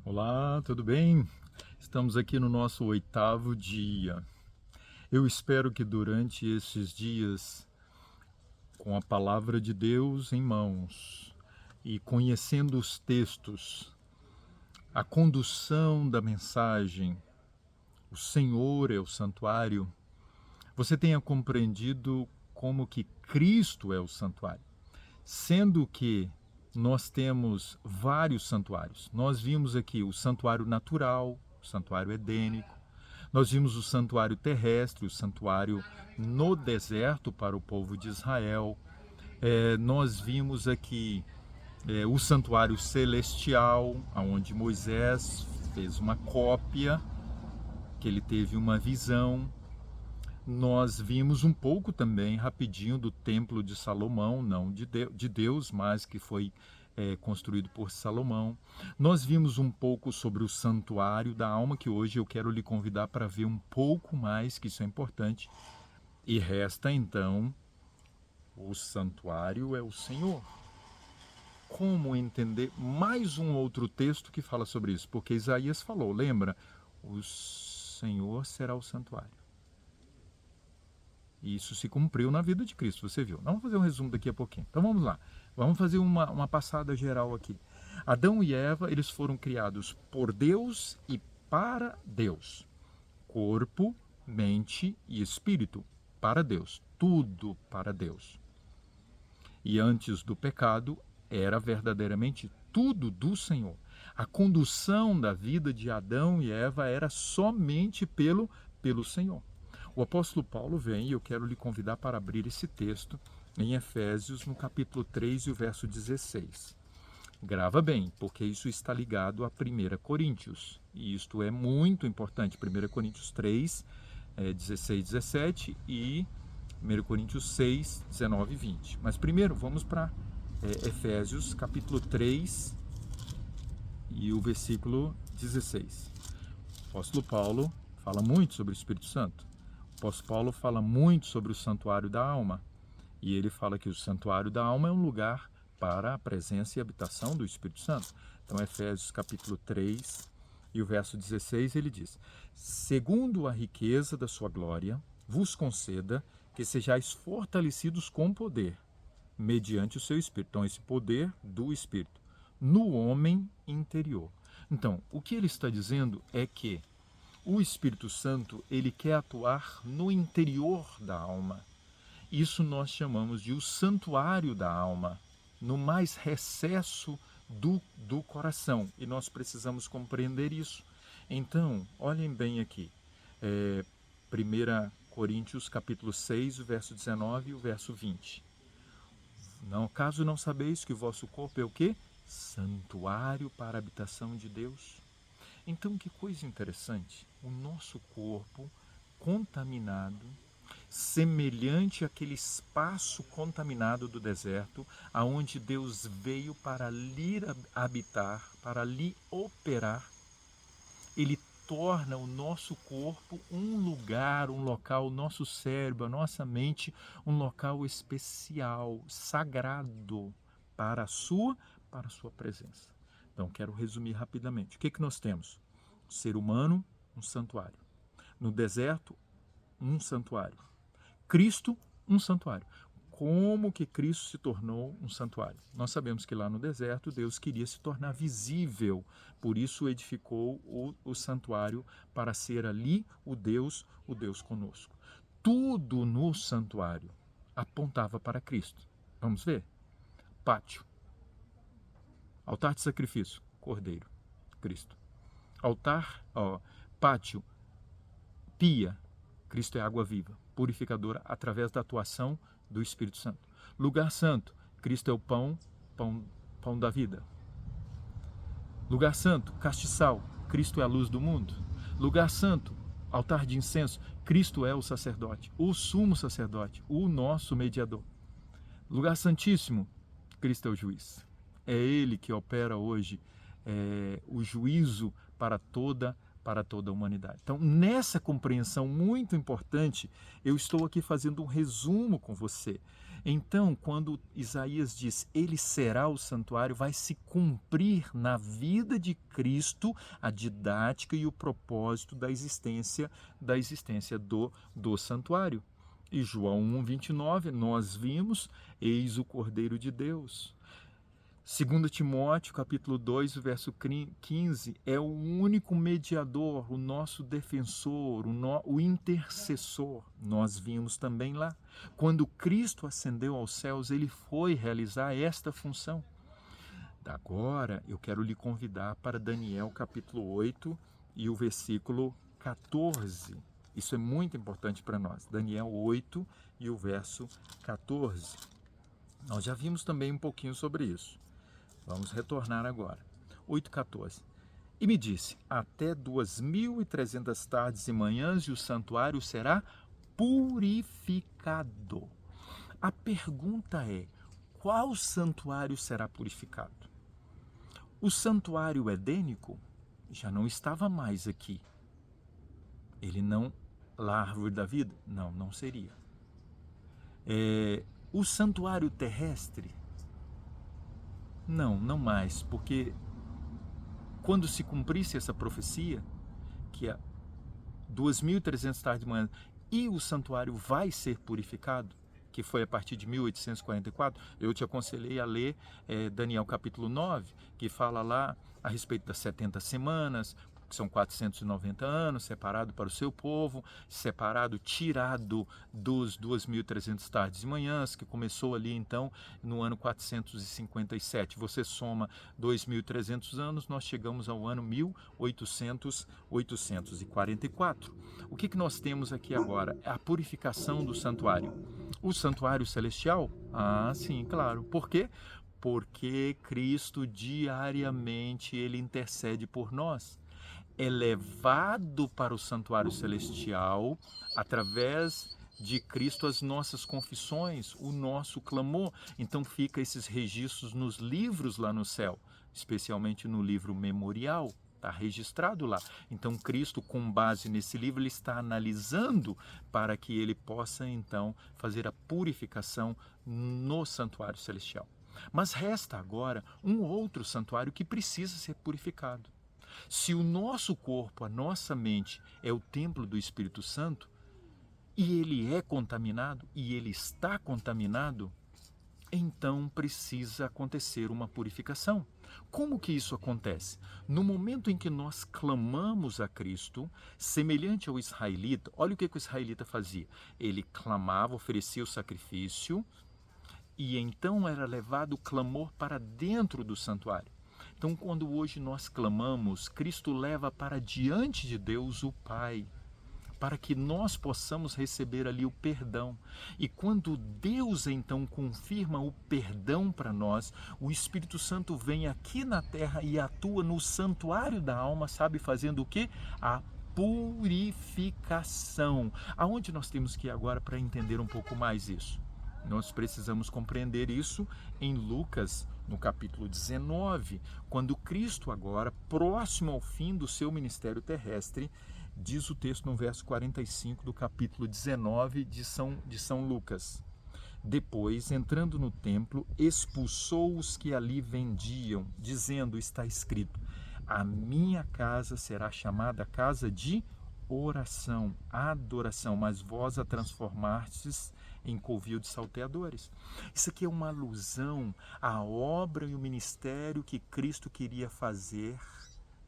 Olá, tudo bem? Estamos aqui no nosso 8º dia. Eu espero que durante esses dias, com a palavra de Deus em mãos e conhecendo os textos, a condução da mensagem, o Senhor é o santuário, você tenha compreendido como que Cristo é o santuário, sendo que nós temos vários santuários. Nós vimos aqui o santuário natural, o santuário edênico. Nós vimos o santuário terrestre, o santuário no deserto para o povo de Israel. Nós vimos aqui o santuário celestial, onde Moisés fez uma cópia, que ele teve uma visão. Nós vimos um pouco também, rapidinho, do Templo de Salomão, não de Deus, mas que foi construído por Salomão. Nós vimos um pouco sobre o santuário da alma, que hoje eu quero lhe convidar para ver um pouco mais, que isso é importante. E resta então, o santuário é o Senhor. Como entender mais um outro texto que fala sobre isso? Porque Isaías falou, lembra? O Senhor será o santuário. E isso se cumpriu na vida de Cristo, você viu. Vamos fazer um resumo daqui a pouquinho. Então vamos lá. Vamos fazer uma passada geral aqui. Adão e Eva, eles foram criados por Deus e para Deus. Corpo, mente e espírito para Deus. Tudo para Deus. E antes do pecado, era verdadeiramente tudo do Senhor. A condução da vida de Adão e Eva era somente pelo Senhor. O apóstolo Paulo vem, e eu quero lhe convidar para abrir esse texto em Efésios, no capítulo 3 e o verso 16. Grava bem, porque isso está ligado a 1 Coríntios, e isto é muito importante. 1 Coríntios 3, 16 e 17 e 1 Coríntios 6, 19 e 20. Mas primeiro vamos para Efésios, capítulo 3 e o versículo 16. O apóstolo Paulo fala muito sobre o Espírito Santo. O apóstolo Paulo fala muito sobre o santuário da alma. E ele fala que o santuário da alma é um lugar para a presença e habitação do Espírito Santo. Então, Efésios capítulo 3 e o verso 16, ele diz: segundo a riqueza da sua glória, vos conceda que sejais fortalecidos com poder, mediante o seu Espírito. Então, esse poder do Espírito, no homem interior. Então, o que ele está dizendo é que o Espírito Santo, ele quer atuar no interior da alma. Isso nós chamamos de o santuário da alma, no mais recesso do coração. E nós precisamos compreender isso. Então, olhem bem aqui. 1 Coríntios capítulo 6, o verso 19 e o verso 20. Não, caso não sabeis que o vosso corpo é o quê? Santuário para a habitação de Deus. Então, que coisa interessante, o nosso corpo contaminado, semelhante àquele espaço contaminado do deserto, aonde Deus veio para ali habitar, para ali operar, ele torna o nosso corpo um lugar, um local, o nosso cérebro, a nossa mente, um local especial, sagrado para a sua presença. Então, quero resumir rapidamente. O que nós temos? O ser humano, um santuário. No deserto, um santuário. Cristo, um santuário. Como que Cristo se tornou um santuário? Nós sabemos que lá no deserto Deus queria se tornar visível, por isso edificou o santuário para ser ali o Deus conosco. Tudo no santuário apontava para Cristo. Vamos ver? Pátio. Altar de sacrifício, Cordeiro, Cristo. Altar, pátio, pia, Cristo é água viva, purificadora através da atuação do Espírito Santo. Lugar santo, Cristo é o pão da vida. Lugar santo, castiçal, Cristo é a luz do mundo. Lugar santo, altar de incenso, Cristo é o sacerdote, o sumo sacerdote, o nosso mediador. Lugar santíssimo, Cristo é o juiz. É Ele que opera hoje o juízo para toda para toda a humanidade. Então, nessa compreensão muito importante, eu estou aqui fazendo um resumo com você. Então, quando Isaías diz, ele será o santuário, vai se cumprir na vida de Cristo a didática e o propósito da existência do santuário. E João 1,29, nós vimos, eis o Cordeiro de Deus. 2 Timóteo, capítulo 2, verso 15, é o único mediador, o nosso defensor, o intercessor. Nós vimos também lá. Quando Cristo ascendeu aos céus, ele foi realizar esta função. Agora, eu quero lhe convidar para Daniel, capítulo 8 e o versículo 14. Isso é muito importante para nós. Daniel 8 e o verso 14. Nós já vimos também um pouquinho sobre isso. Vamos retornar agora. 8,14. E me disse, até 2.300 tardes e manhãs e o santuário será purificado. A pergunta é, qual santuário será purificado? O santuário edênico já não estava mais aqui. Ele não, lá a árvore da vida? Não, não seria. O santuário terrestre? Não, não mais, porque quando se cumprisse essa profecia, que é 2.300 tardes de manhã, e o santuário vai ser purificado, que foi a partir de 1844, eu te aconselhei a ler Daniel capítulo 9, que fala lá a respeito das 70 semanas, que são 490 anos, separado para o seu povo, separado, tirado dos 2.300 tardes e manhãs, que começou ali então no ano 457. Você soma 2.300 anos, nós chegamos ao ano 1844. O que nós temos aqui agora? A purificação do santuário. O santuário celestial? Ah, sim, claro. Por quê? Porque Cristo diariamente ele intercede por nós. É levado para o santuário celestial através de Cristo as nossas confissões, o nosso clamor. Então fica esses registros nos livros lá no céu, especialmente no livro memorial, está registrado lá. Então Cristo, com base nesse livro, ele está analisando para que ele possa então fazer a purificação no santuário celestial. Mas resta agora um outro santuário que precisa ser purificado. Se o nosso corpo, a nossa mente é o templo do Espírito Santo e ele é contaminado e ele está contaminado, então precisa acontecer uma purificação. Como que isso acontece? No momento em que nós clamamos a Cristo, semelhante ao israelita, olha o que o israelita fazia. Ele clamava, oferecia o sacrifício e então era levado o clamor para dentro do santuário. Então, quando hoje nós clamamos, Cristo leva para diante de Deus o Pai, para que nós possamos receber ali o perdão. E quando Deus então confirma o perdão para nós, o Espírito Santo vem aqui na terra e atua no santuário da alma, sabe, fazendo o quê? A purificação. Aonde nós temos que ir agora para entender um pouco mais isso? Nós precisamos compreender isso em Lucas, no capítulo 19, quando Cristo agora, próximo ao fim do seu ministério terrestre, diz o texto no verso 45 do capítulo 19 de São Lucas. Depois, entrando no templo, expulsou os que ali vendiam, dizendo, está escrito, a minha casa será chamada casa de oração, adoração, mas vós a transformastes em covil de salteadores. Isso aqui é uma alusão à obra e o ministério que Cristo queria fazer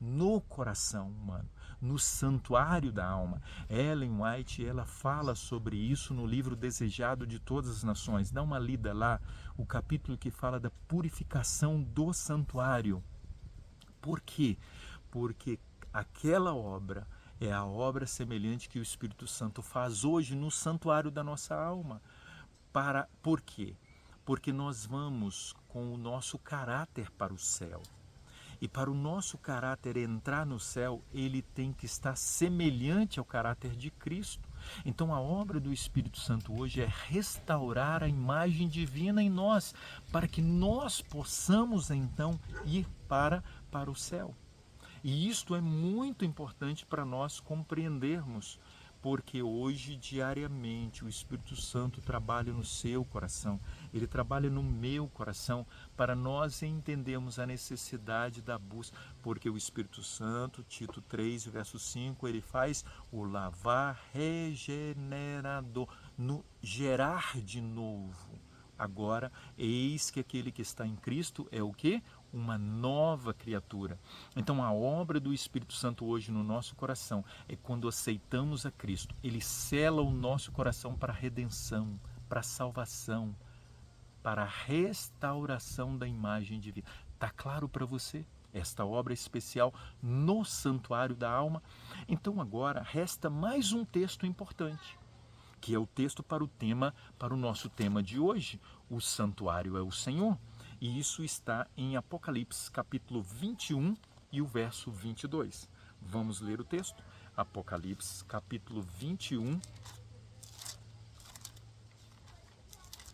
no coração humano, no santuário da alma. Ellen White, ela fala sobre isso no livro Desejado de Todas as Nações. Dá uma lida lá, o capítulo que fala da purificação do santuário. Por quê? Porque aquela obra é a obra semelhante que o Espírito Santo faz hoje no santuário da nossa alma. Por quê? Porque nós vamos com o nosso caráter para o céu. E para o nosso caráter entrar no céu, ele tem que estar semelhante ao caráter de Cristo. Então a obra do Espírito Santo hoje é restaurar a imagem divina em nós, para que nós possamos então ir para o céu. E isto é muito importante para nós compreendermos, porque hoje, diariamente, o Espírito Santo trabalha no seu coração, ele trabalha no meu coração, para nós entendermos a necessidade da busca, porque o Espírito Santo, Tito 3, verso 5, ele faz o lavar regenerador, no gerar de novo. Agora, eis que aquele que está em Cristo é o quê? Uma nova criatura. Então, a obra do Espírito Santo hoje no nosso coração é quando aceitamos a Cristo. Ele sela o nosso coração para a redenção, para a salvação, para a restauração da imagem divina. Está claro para você? Esta obra especial no santuário da alma. Então, agora, resta mais um texto importante, que é o texto para o nosso tema de hoje. O santuário é o Senhor. E isso está em Apocalipse, capítulo 21 e o verso 22. Vamos ler o texto? Apocalipse, capítulo 21.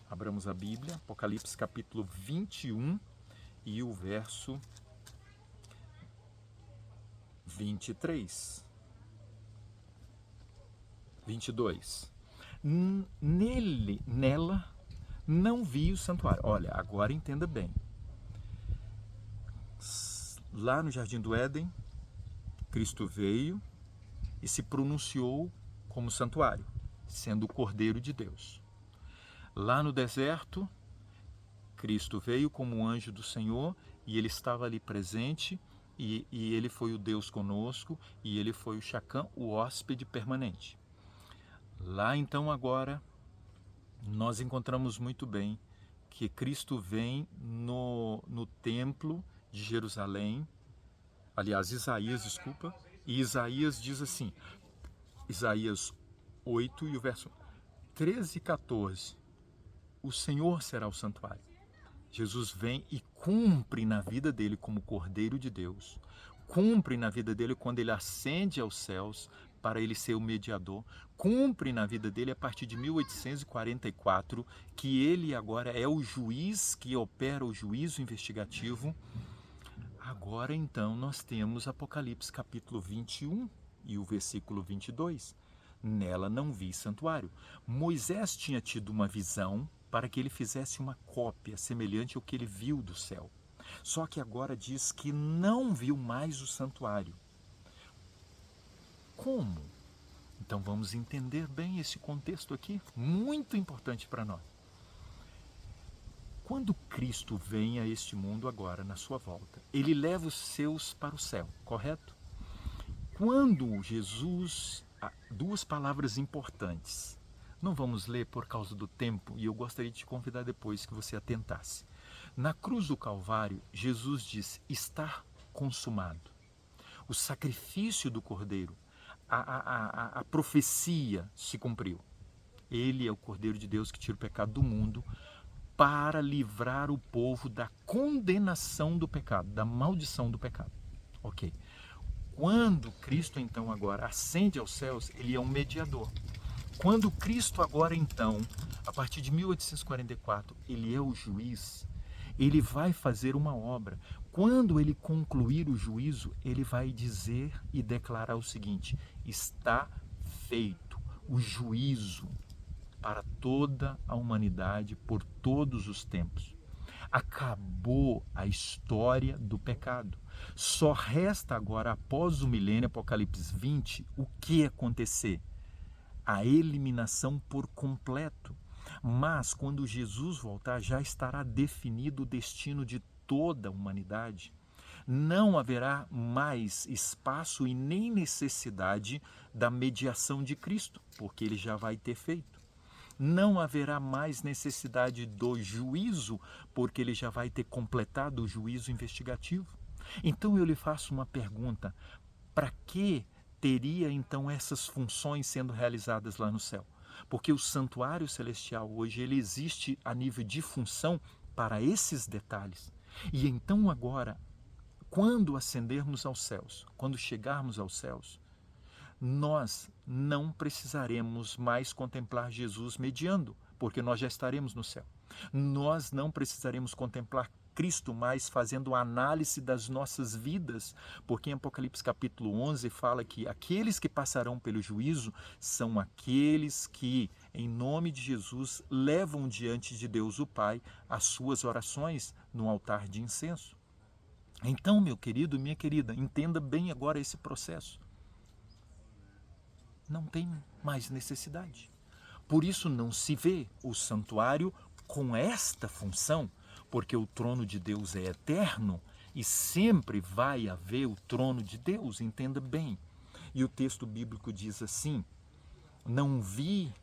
Abramos a Bíblia, Apocalipse, capítulo 21 e o verso 23. 22. Nela não vi o santuário. Olha, agora entenda bem. Lá no Jardim do Éden, Cristo veio e se pronunciou como santuário, sendo o Cordeiro de Deus. Lá no deserto, Cristo veio como um anjo do Senhor e ele estava ali presente e ele foi o Deus conosco e ele foi o Shachan, o hóspede permanente. Lá então agora nós encontramos muito bem que Cristo vem no templo de Jerusalém, aliás, e Isaías diz assim, Isaías 8 e o verso 13 e 14, o Senhor será o santuário. Jesus vem e cumpre na vida dele como Cordeiro de Deus, cumpre na vida dele quando ele ascende aos céus, para ele ser o mediador, cumpre na vida dele a partir de 1844, que ele agora é o juiz que opera o juízo investigativo. Agora então nós temos Apocalipse capítulo 21 e o versículo 22. Nela não vi santuário. Moisés tinha tido uma visão para que ele fizesse uma cópia semelhante ao que ele viu do céu. Só que agora diz que não viu mais o santuário. Como? Então vamos entender bem esse contexto aqui, muito importante para nós. Quando Cristo vem a este mundo agora, na sua volta, ele leva os seus para o céu, correto? Quando Jesus, duas palavras importantes, não vamos ler por causa do tempo, e eu gostaria de te convidar depois que você atentasse. Na cruz do Calvário, Jesus diz, está consumado. O sacrifício do Cordeiro, a profecia se cumpriu. Ele é o Cordeiro de Deus que tira o pecado do mundo para livrar o povo da condenação do pecado, da maldição do pecado. Ok. Quando Cristo então agora ascende aos céus, ele é um mediador. Quando Cristo agora então, a partir de 1844, ele é o juiz, ele vai fazer uma obra. Quando ele concluir o juízo, ele vai dizer e declarar o seguinte: está feito o juízo para toda a humanidade por todos os tempos. Acabou a história do pecado. Só resta agora, após o milênio, Apocalipse 20, o que acontecer? A eliminação por completo. Mas quando Jesus voltar, já estará definido o destino de toda a humanidade. Não haverá mais espaço e nem necessidade da mediação de Cristo, porque ele já vai ter feito. Não haverá mais necessidade do juízo, porque ele já vai ter completado o juízo investigativo. Então eu lhe faço uma pergunta: para que teria então essas funções sendo realizadas lá no céu? Porque o santuário celestial hoje ele existe a nível de função para esses detalhes. E então agora, quando ascendermos aos céus, quando chegarmos aos céus, nós não precisaremos mais contemplar Jesus mediando, porque nós já estaremos no céu. Nós não precisaremos contemplar Cristo, mas fazendo análise das nossas vidas, porque em Apocalipse capítulo 11 fala que aqueles que passarão pelo juízo são aqueles que, em nome de Jesus, levam diante de Deus o Pai as suas orações no altar de incenso. Então, meu querido, minha querida, entenda bem agora esse processo. Não tem mais necessidade. Por isso não se vê o santuário com esta função, porque o trono de Deus é eterno e sempre vai haver o trono de Deus, entenda bem. E o texto bíblico diz assim: não vi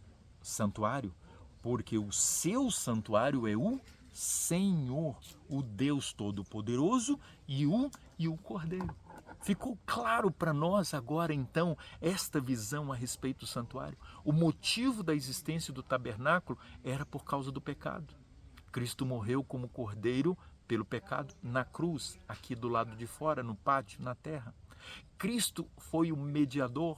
santuário, porque o seu santuário é o Senhor, o Deus Todo-Poderoso e o Cordeiro. Ficou claro para nós agora, então, esta visão a respeito do santuário? O motivo da existência do tabernáculo era por causa do pecado. Cristo morreu como cordeiro pelo pecado na cruz, aqui do lado de fora, no pátio, na terra. Cristo foi o mediador.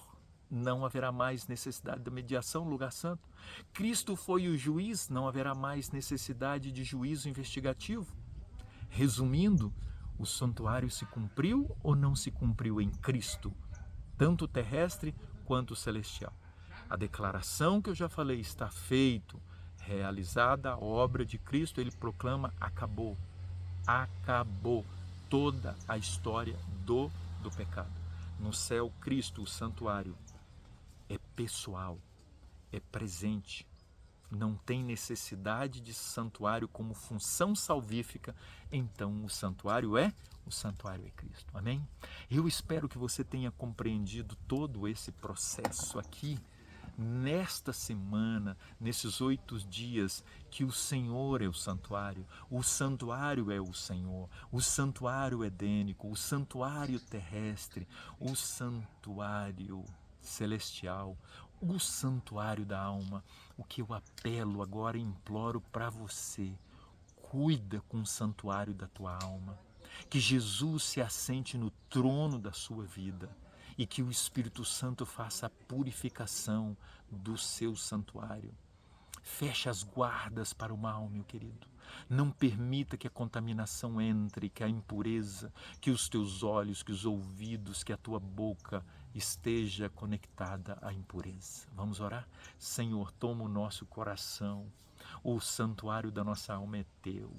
Não haverá mais necessidade da mediação no lugar santo. Cristo foi o juiz, não haverá mais necessidade de juízo investigativo. Resumindo, o santuário se cumpriu ou não se cumpriu em Cristo, tanto o terrestre quanto o celestial? A declaração que eu já falei está feito, realizada a obra de Cristo, ele proclama: acabou, acabou toda a história do pecado. No céu, Cristo, o santuário, é pessoal, é presente. Não tem necessidade de santuário como função salvífica, então o santuário é Cristo. Amém? Eu espero que você tenha compreendido todo esse processo aqui, nesta semana, nesses 8 dias, que o Senhor é o santuário é o Senhor, o santuário edênico, o santuário terrestre, o santuário celestial, o santuário da alma. O que eu apelo agora e imploro para você: cuida com o santuário da tua alma, que Jesus se assente no trono da sua vida e que o Espírito Santo faça a purificação do seu santuário. Feche as guardas para o mal, meu querido. Não permita que a contaminação entre, que a impureza, que os teus olhos, que os ouvidos, que a tua boca esteja conectada à impureza. Vamos orar? Senhor, toma o nosso coração. O santuário da nossa alma é teu.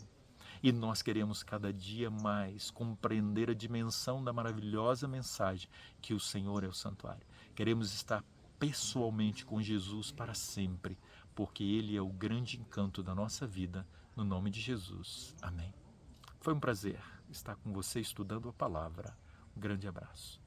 E nós queremos cada dia mais compreender a dimensão da maravilhosa mensagem que o Senhor é o santuário. Queremos estar pessoalmente com Jesus para sempre, porque Ele é o grande encanto da nossa vida, no nome de Jesus. Amém. Foi um prazer estar com você estudando a palavra. Um grande abraço.